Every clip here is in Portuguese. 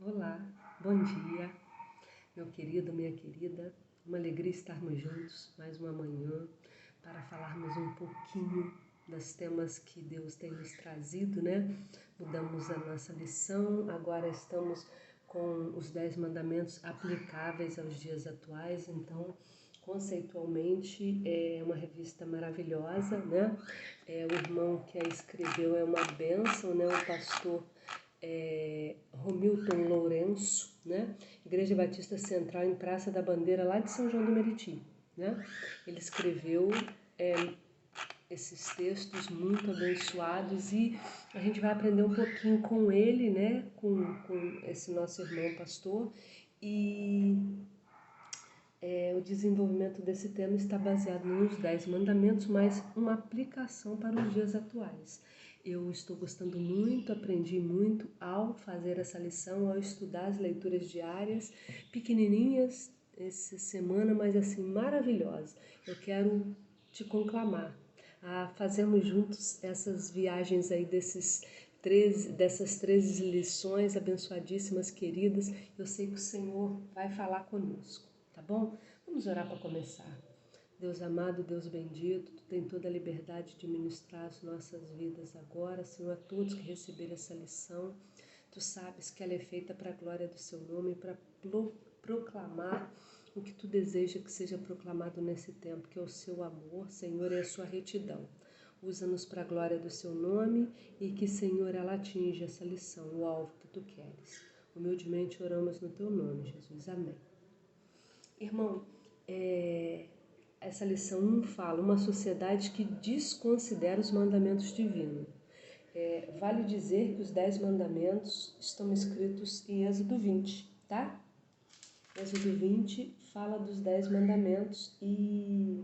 Olá, bom dia, meu querido, minha querida. Uma alegria estarmos juntos mais uma manhã para falarmos um pouquinho dos temas que Deus tem nos trazido, né? Mudamos a nossa lição, agora estamos com os 10 mandamentos aplicáveis aos dias atuais, então, conceitualmente, é uma revista maravilhosa, né? O irmão que a escreveu é uma bênção, né? O pastor Romilton Lourenço, né? Igreja Batista Central em Praça da Bandeira, lá de São João do Meriti, né? Ele escreveu esses textos muito abençoados e a gente vai aprender um pouquinho com ele, né? Com esse nosso irmão pastor e o desenvolvimento desse tema está baseado nos 10 mandamentos, mas uma aplicação para os dias atuais. Eu estou gostando muito, aprendi muito ao fazer essa lição, ao estudar as leituras diárias, pequenininhas essa semana, mas assim, maravilhosas. Eu quero te conclamar a fazermos juntos essas viagens aí dessas 13 lições abençoadíssimas, queridas. Eu sei que o Senhor vai falar conosco, tá bom? Vamos orar para começar. Deus amado, Deus bendito, Tu tem toda a liberdade de ministrar as nossas vidas agora, Senhor, a todos que receberam essa lição. Tu sabes que ela é feita para a glória do Seu nome, para proclamar o que Tu deseja que seja proclamado nesse tempo, que é o Seu amor, Senhor, e a Sua retidão. Usa-nos para a glória do Seu nome e que, Senhor, ela atinja essa lição, o alvo que Tu queres. Humildemente oramos no Teu nome, Jesus. Amém. Irmão, essa lição 1 fala uma sociedade que desconsidera os mandamentos divinos. Vale dizer que os 10 mandamentos estão escritos em Êxodo 20, tá? Êxodo 20 fala dos 10 mandamentos e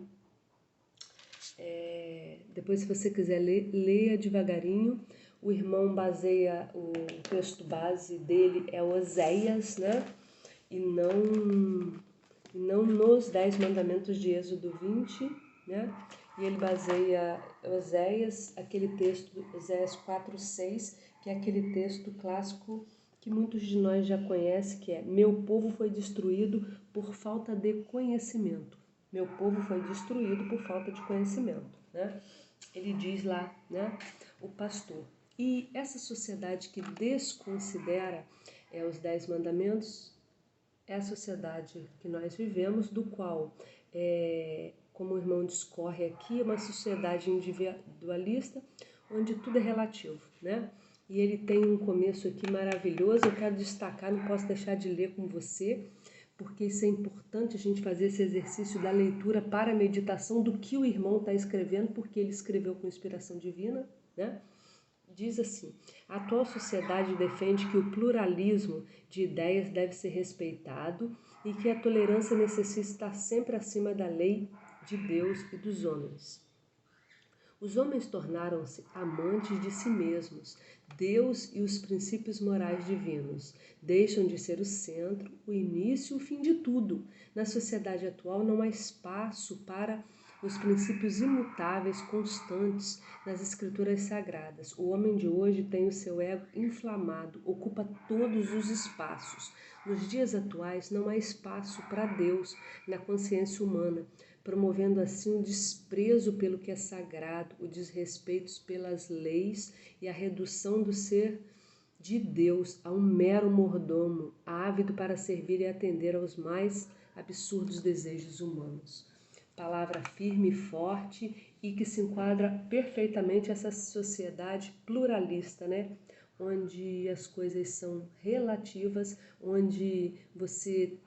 depois, se você quiser ler, leia devagarinho. O irmão baseia, o texto base dele é Oséias, né? E não nos 10 mandamentos de Êxodo 20, né? E ele baseia Oséias, aquele texto, Oséias 4:6, que é aquele texto clássico que muitos de nós já conhecem, que é: meu povo foi destruído por falta de conhecimento. Meu povo foi destruído por falta de conhecimento, né? Ele diz lá, né, o pastor. E essa sociedade que desconsidera os 10 mandamentos é a sociedade que nós vivemos, do qual, como o irmão discorre aqui, é uma sociedade individualista, onde tudo é relativo, né? E ele tem um começo aqui maravilhoso, eu quero destacar, não posso deixar de ler com você, porque isso é importante a gente fazer esse exercício da leitura para a meditação do que o irmão está escrevendo, porque ele escreveu com inspiração divina, né? Diz assim: a atual sociedade defende que o pluralismo de ideias deve ser respeitado e que a tolerância necessita estar sempre acima da lei de Deus e dos homens. Os homens tornaram-se amantes de si mesmos. Deus e os princípios morais divinos deixam de ser o centro, o início e o fim de tudo. Na sociedade atual não há espaço para os princípios imutáveis, constantes nas escrituras sagradas. O homem de hoje tem o seu ego inflamado, ocupa todos os espaços. Nos dias atuais não há espaço para Deus na consciência humana, promovendo assim o desprezo pelo que é sagrado, o desrespeito pelas leis e a redução do ser de Deus a um mero mordomo, ávido para servir e atender aos mais absurdos desejos humanos. Palavra firme e forte e que se enquadra perfeitamente essa sociedade pluralista, né? Onde as coisas são relativas, onde o ser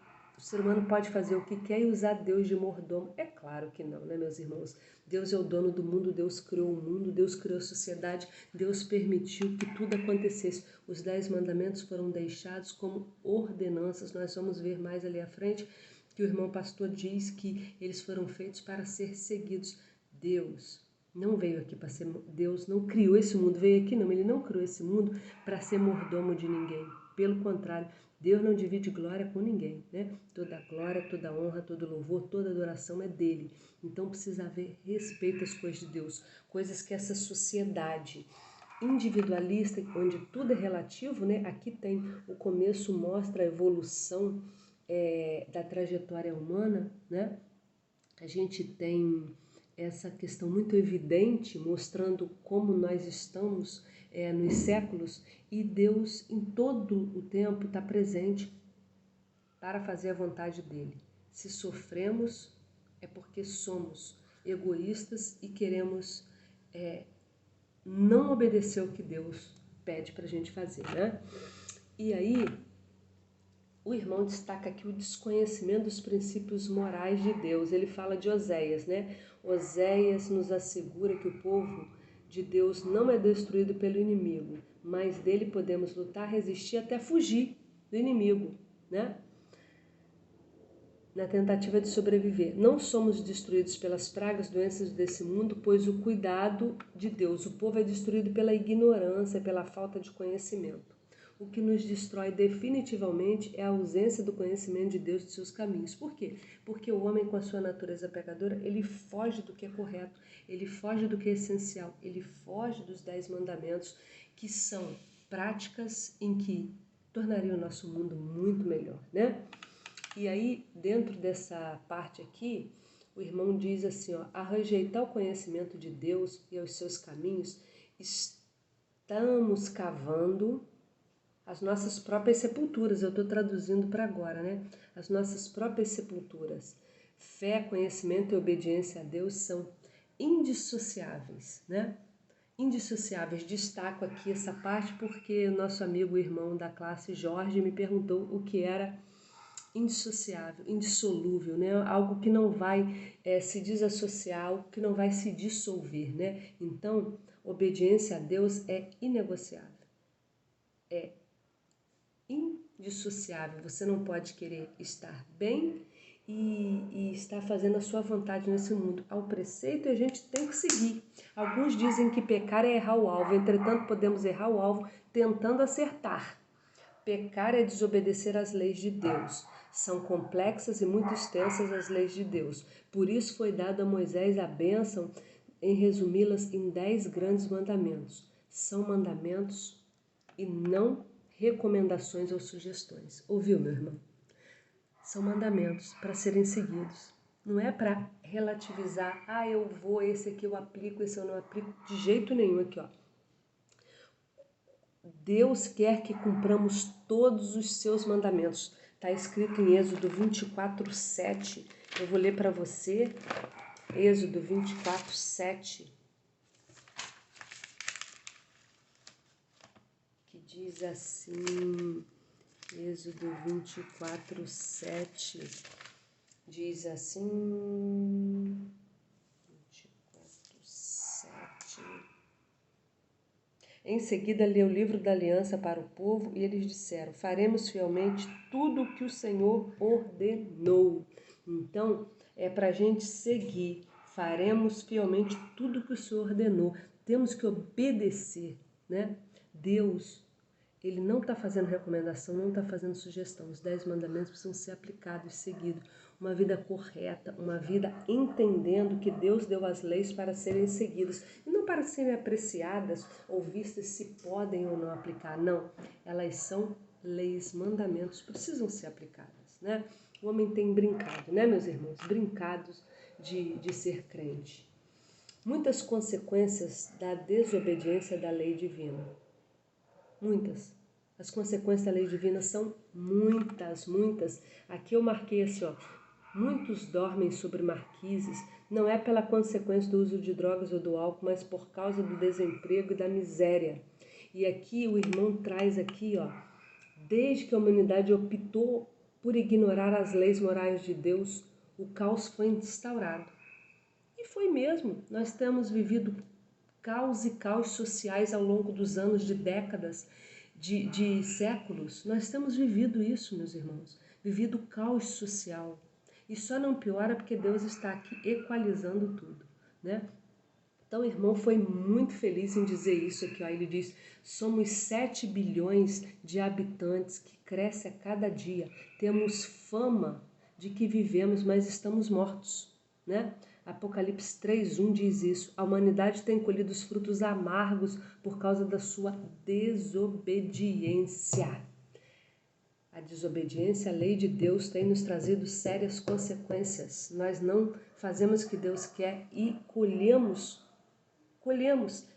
humano pode fazer o que quer e usar Deus de mordomo. É claro que não, né, meus irmãos? Deus é o dono do mundo, Deus criou o mundo, Deus criou a sociedade, Deus permitiu que tudo acontecesse. Os 10 mandamentos foram deixados como ordenanças, nós vamos ver mais ali à frente, que o irmão pastor diz que eles foram feitos para ser seguidos. Deus não veio aqui para ser... Deus não criou esse mundo, veio aqui não, ele não criou esse mundo para ser mordomo de ninguém. Pelo contrário, Deus não divide glória com ninguém, né? Toda glória, toda honra, todo louvor, toda adoração é dele. Então precisa haver respeito às coisas de Deus, coisas que essa sociedade individualista, onde tudo é relativo, né? Aqui tem o começo, mostra a evolução da trajetória humana, né? A gente tem essa questão muito evidente, mostrando como nós estamos nos séculos, e Deus em todo o tempo está presente para fazer a vontade dele. Se sofremos, é porque somos egoístas e queremos não obedecer o que Deus pede para a gente fazer, né? E aí, o irmão destaca aqui o desconhecimento dos princípios morais de Deus. Ele fala de Oséias, né? Oséias nos assegura que o povo de Deus não é destruído pelo inimigo, mas dele podemos lutar, resistir até fugir do inimigo, né? Na tentativa de sobreviver. Não somos destruídos pelas pragas, doenças desse mundo, pois o cuidado de Deus. O povo é destruído pela ignorância, pela falta de conhecimento. O que nos destrói definitivamente é a ausência do conhecimento de Deus e de seus caminhos. Por quê? Porque o homem, com a sua natureza pecadora, ele foge do que é correto, ele foge do que é essencial, ele foge dos 10 mandamentos, que são práticas em que tornariam o nosso mundo muito melhor, né? E aí, dentro dessa parte aqui, o irmão diz assim, ó, a rejeitar o conhecimento de Deus e aos seus caminhos, estamos cavando as nossas próprias sepulturas. Eu estou traduzindo para agora, né? As nossas próprias sepulturas. Fé, conhecimento e obediência a Deus são indissociáveis, né? Indissociáveis. Destaco aqui essa parte porque o nosso amigo, irmão da classe Jorge, me perguntou o que era indissociável, indissolúvel, né? Algo que não vai se desassociar, algo que não vai se dissolver, né? Então, obediência a Deus é inegociável, é indissociável. Você não pode querer estar bem e estar fazendo a sua vontade nesse mundo. Ao preceito a gente tem que seguir. Alguns dizem que pecar é errar o alvo, entretanto podemos errar o alvo tentando acertar. Pecar é desobedecer às leis de Deus. São complexas e muito extensas as leis de Deus. Por isso foi dado a Moisés a bênção em resumi-las em 10 grandes mandamentos. São mandamentos e não recomendações ou sugestões. Ouviu, meu irmão? São mandamentos para serem seguidos. Não é para relativizar, eu vou, esse aqui eu aplico, esse eu não aplico, de jeito nenhum aqui, ó. Deus quer que cumpramos todos os seus mandamentos. Está escrito em Êxodo 24, 7. Eu vou ler para você. Êxodo 24, 7. Que diz assim... Êxodo 24, 7. Diz assim... 24, 7... Em seguida, leu o livro da aliança para o povo e eles disseram, faremos fielmente tudo o que o Senhor ordenou. Então, é para a gente seguir, faremos fielmente tudo o que o Senhor ordenou. Temos que obedecer, né? Deus, Ele não está fazendo recomendação, não está fazendo sugestão. Os 10 mandamentos precisam ser aplicados, seguidos. Uma vida correta, uma vida entendendo que Deus deu as leis para serem seguidas. E não para serem apreciadas ou vistas se podem ou não aplicar. Não, elas são leis, mandamentos, precisam ser aplicadas, né? O homem tem brincado, né, meus irmãos? Brincados de ser crente. Muitas consequências da desobediência da lei divina. Muitas. As consequências da lei divina são muitas, muitas. Aqui eu marquei assim, ó. Muitos dormem sobre marquises, não é pela consequência do uso de drogas ou do álcool, mas por causa do desemprego e da miséria. E aqui o irmão traz aqui, ó, desde que a humanidade optou por ignorar as leis morais de Deus, o caos foi instaurado. E foi mesmo. Nós temos vivido caos e caos sociais ao longo dos anos, de décadas, de séculos. Nós temos vivido isso, meus irmãos. Vivido caos social. E só não piora porque Deus está aqui equalizando tudo, né? Então o irmão foi muito feliz em dizer isso aqui, ó. Ele diz, somos 7 bilhões de habitantes que cresce a cada dia. Temos fama de que vivemos, mas estamos mortos, né? Apocalipse 3:1 diz isso. A humanidade tem colhido os frutos amargos por causa da sua desobediência. A desobediência à lei de Deus tem nos trazido sérias consequências. Nós não fazemos o que Deus quer e colhemos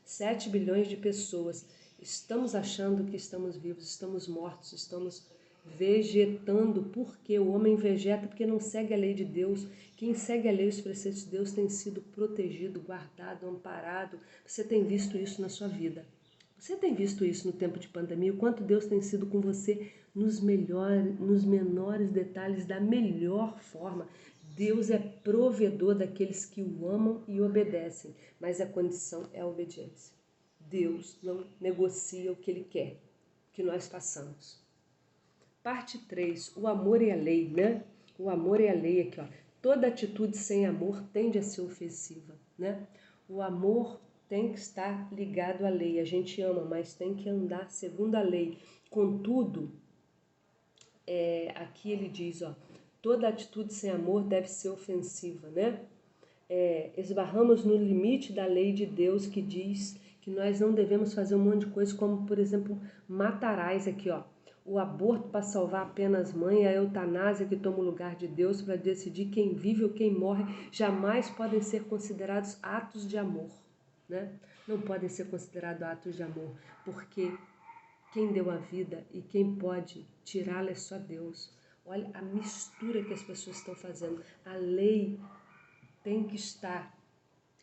7 bilhões de pessoas. Estamos achando que estamos vivos, estamos mortos, estamos vegetando. Porque o homem vegeta porque não segue a lei de Deus. Quem segue a lei e os preceitos de Deus tem sido protegido, guardado, amparado. Você tem visto isso na sua vida. Você tem visto isso no tempo de pandemia, o quanto Deus tem sido com você nos menores detalhes, da melhor forma. Deus é provedor daqueles que o amam e obedecem, mas a condição é a obediência. Deus não negocia o que Ele quer que nós façamos. Parte 3, o amor e a lei, né? O amor e a lei aqui, ó. Toda atitude sem amor tende a ser ofensiva, né? O amor tem que estar ligado à lei. A gente ama, mas tem que andar segundo a lei. Contudo, aqui ele diz, ó, toda atitude sem amor deve ser ofensiva, né? Esbarramos no limite da lei de Deus que diz que nós não devemos fazer um monte de coisa, como, por exemplo, matarás aqui, ó. O aborto para salvar apenas mãe, a eutanásia que toma o lugar de Deus para decidir quem vive ou quem morre, jamais podem ser considerados atos de amor, né? Não podem ser considerados atos de amor, porque quem deu a vida e quem pode tirá-la é só Deus. Olha a mistura que as pessoas estão fazendo. A lei tem que estar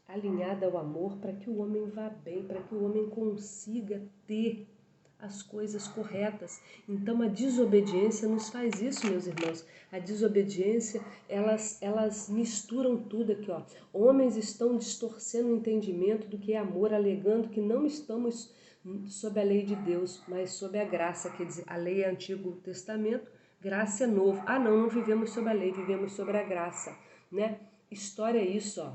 alinhada ao amor para que o homem vá bem, para que o homem consiga ter as coisas corretas. Então a desobediência nos faz isso, meus irmãos. A desobediência, elas misturam tudo aqui, ó. Homens estão distorcendo o entendimento do que é amor, alegando que não estamos sob a lei de Deus, mas sob a graça. Quer dizer, a lei é Antigo Testamento, graça é Novo. Não vivemos sob a lei, vivemos sobre a graça, né? História é isso, ó.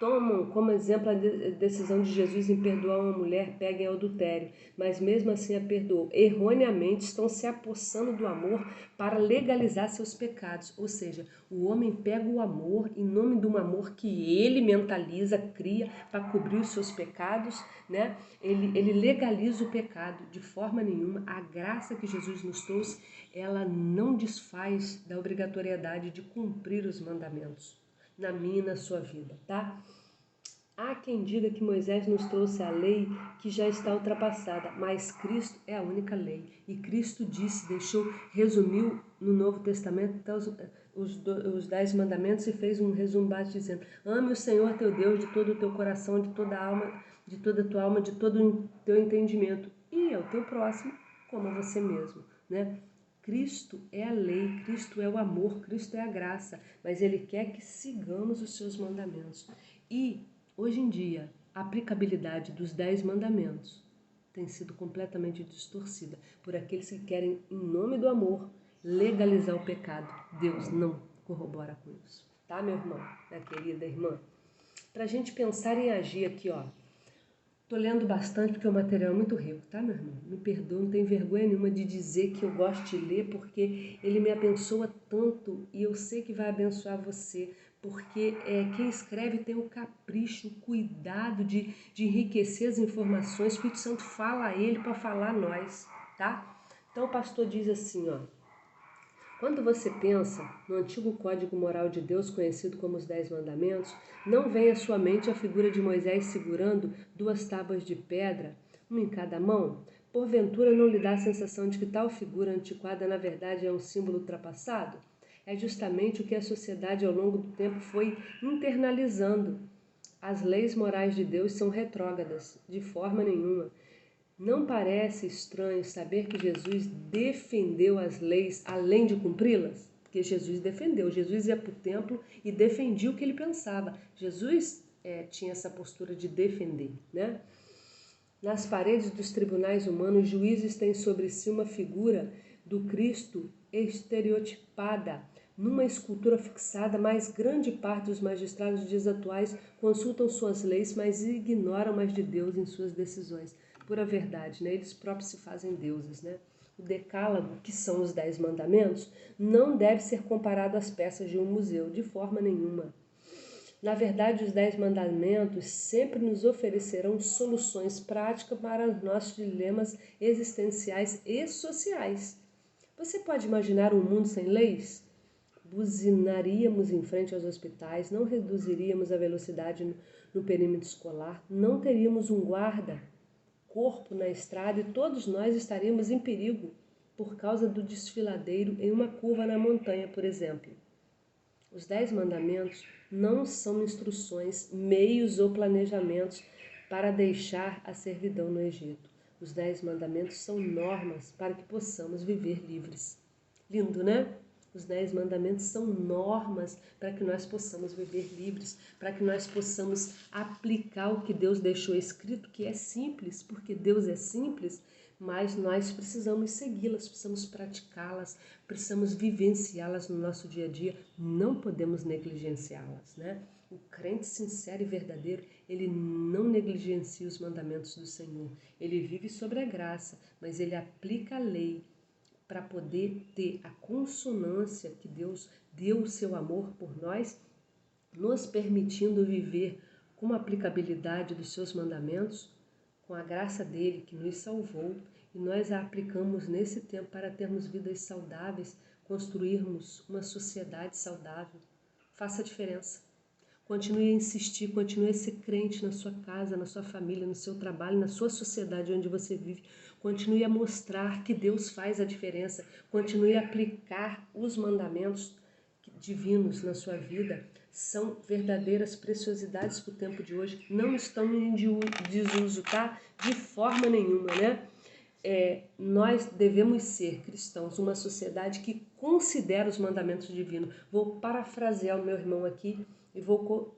Tomam como exemplo a decisão de Jesus em perdoar uma mulher pega em adultério, mas mesmo assim a perdoou. Erroneamente estão se apossando do amor para legalizar seus pecados. Ou seja, o homem pega o amor em nome de um amor que ele mentaliza, cria para cobrir os seus pecados, né? Ele legaliza o pecado de forma nenhuma. A graça que Jesus nos trouxe, ela não desfaz da obrigatoriedade de cumprir os mandamentos na minha e na sua vida, tá? Há quem diga que Moisés nos trouxe a lei que já está ultrapassada, mas Cristo é a única lei. E Cristo disse, resumiu no Novo Testamento os 10 mandamentos e fez um resumo básico dizendo: ame o Senhor teu Deus de todo o teu coração, de toda a alma, de toda a tua alma, de todo o teu entendimento, e ao teu próximo como a você mesmo, né? Cristo é a lei, Cristo é o amor, Cristo é a graça, mas Ele quer que sigamos os seus mandamentos. E, hoje em dia, a aplicabilidade dos 10 mandamentos tem sido completamente distorcida por aqueles que querem, em nome do amor, legalizar o pecado. Deus não corrobora com isso, tá, meu irmão, minha querida irmã? Pra gente pensar em agir aqui, ó. Tô lendo bastante porque o material é muito rico, tá, meu irmão? Me perdoa, não tenho vergonha nenhuma de dizer que eu gosto de ler, porque ele me abençoa tanto e eu sei que vai abençoar você, porque quem escreve tem o capricho, o cuidado de enriquecer as informações. O Espírito Santo fala a ele para falar a nós, tá? Então o pastor diz assim, ó. Quando você pensa no antigo código moral de Deus, conhecido como os 10 mandamentos, não vem à sua mente a figura de Moisés segurando 2 tábuas de pedra, uma em cada mão? Porventura não lhe dá a sensação de que tal figura antiquada na verdade é um símbolo ultrapassado? É justamente o que a sociedade ao longo do tempo foi internalizando. As leis morais de Deus são retrógradas, de forma nenhuma. Não parece estranho saber que Jesus defendeu as leis além de cumpri-las? Porque Jesus defendeu, Jesus ia para o templo e defendia o que ele pensava. Jesus tinha essa postura de defender, né? Nas paredes dos tribunais humanos, juízes têm sobre si uma figura do Cristo estereotipada numa escultura fixada, mas grande parte dos magistrados dos dias atuais consultam suas leis, mas ignoram mais de Deus em suas decisões. Pura verdade, né? Eles próprios se fazem deuses, né? O decálogo, que são os 10 mandamentos, não deve ser comparado às peças de um museu, de forma nenhuma. Na verdade, os 10 mandamentos sempre nos oferecerão soluções práticas para os nossos dilemas existenciais e sociais. Você pode imaginar um mundo sem leis? Buzinaríamos em frente aos hospitais, não reduziríamos a velocidade no perímetro escolar, não teríamos um guarda-corpo na estrada e todos nós estaríamos em perigo por causa do desfiladeiro em uma curva na montanha, por exemplo. Os 10 mandamentos não são instruções, meios ou planejamentos para deixar a servidão no Egito. Os 10 mandamentos são normas para que possamos viver livres. Lindo, né? Os 10 mandamentos são normas para que nós possamos viver livres, para que nós possamos aplicar o que Deus deixou escrito, que é simples, porque Deus é simples, mas nós precisamos segui-las, precisamos praticá-las, precisamos vivenciá-las no nosso dia a dia, não podemos negligenciá-las, né? O crente sincero e verdadeiro, ele não negligencia os mandamentos do Senhor, ele vive sobre a graça, mas ele aplica a lei para poder ter a consonância que Deus deu o seu amor por nós, nos permitindo viver com a aplicabilidade dos seus mandamentos, com a graça dele que nos salvou, e nós a aplicamos nesse tempo para termos vidas saudáveis, construirmos uma sociedade saudável. Faça a diferença. Continue a insistir, continue a ser crente na sua casa, na sua família, no seu trabalho, na sua sociedade onde você vive. Continue a mostrar que Deus faz a diferença. Continue a aplicar os mandamentos divinos na sua vida. São verdadeiras preciosidades para o tempo de hoje. Não estão em desuso, tá? De forma nenhuma, né? Nós devemos ser cristãos, uma sociedade que considera os mandamentos divinos. Vou parafrasear o meu irmão aqui e vou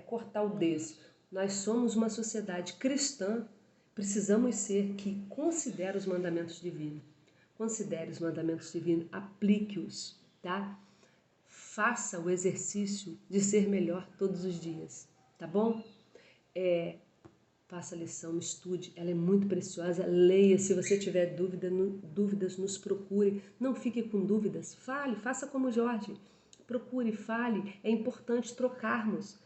cortar o des. Nós somos uma sociedade cristã, precisamos ser que considera os mandamentos divinos. Considere os mandamentos divinos, aplique-os, tá? Faça o exercício de ser melhor todos os dias, tá bom? Faça a lição, estude, ela é muito preciosa, leia, se você tiver dúvidas, nos procure, não fique com dúvidas, fale, faça como Jorge, procure, fale, é importante trocarmos,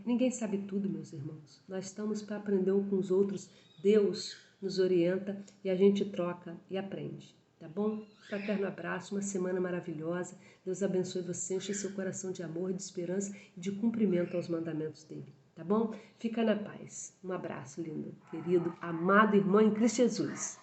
ninguém sabe tudo, meus irmãos, nós estamos para aprender uns com os outros, Deus nos orienta e a gente troca e aprende, tá bom? Fraterno abraço, uma semana maravilhosa, Deus abençoe você, enche seu coração de amor, de esperança e de cumprimento aos mandamentos dele. Tá bom? Fica na paz. Um abraço, lindo, querido, amado irmão em Cristo Jesus.